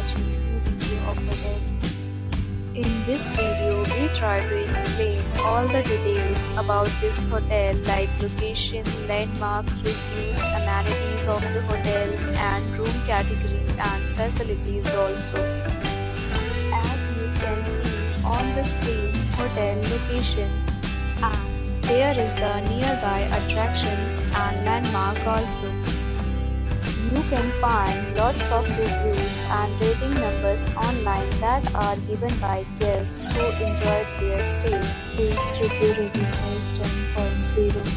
watching a new video of hotel. In this video, we try to explain all the details about this hotel like location, landmark, reviews, amenities of the hotel and room category and facilities also. As you can see on the screen, hotel location, and there is the nearby attractions and landmark also. You can find lots of reviews and rating numbers online that are given by guests who enjoyed their stay. Its review rating is 10.0,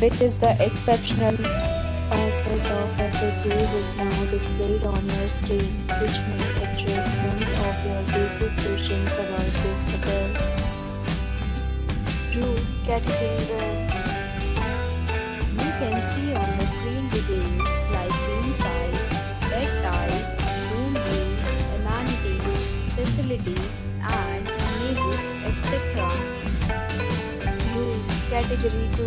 which is the exceptional. A set of FAQs is now displayed on your screen, which may address many of your basic questions about this hotel. Room category 1. You can see on the screen details like room size, bed type, room view, amenities, facilities, and images, etc. Room category 2.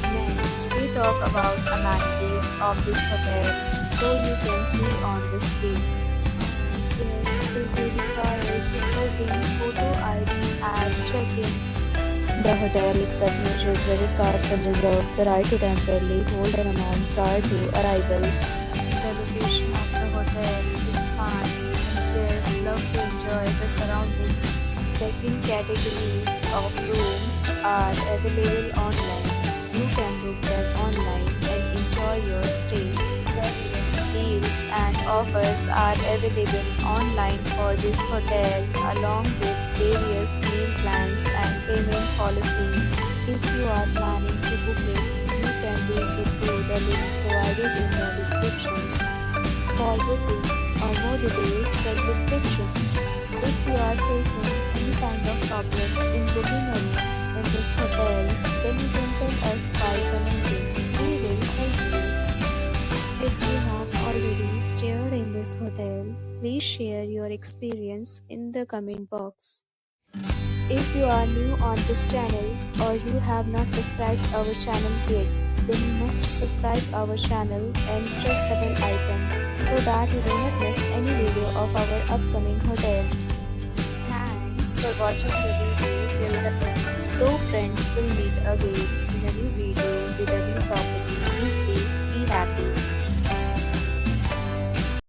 Next, we talk about amenities of this hotel, so you can see on the screen. Guests will be required to present photo ID at check-in. The hotel accepts major credit cards and reserves the right to temporarily hold an amount prior to arrival. The location of the hotel is fine and guests love to enjoy the surroundings. Check-in categories of rooms are available online. You can book them online and enjoy your stay. Deals and offers are available online for this hotel along with various meal plans and payment policies. If you are planning to book it, you can do so through the link provided in the description. For booking or more details, check description. If you are facing any kind of problem in booking a room in this hotel, then you can tell us by commenting. We will help you. If you have already stayed in this hotel, please share your experience in the comment box. If you are new on this channel or you have not subscribed our channel yet, then you must subscribe our channel and press the bell icon so that you do not miss any video of our upcoming hotel. Thanks for watching the video till the end. So friends, will meet again in a new video with a new property. Be safe, be happy.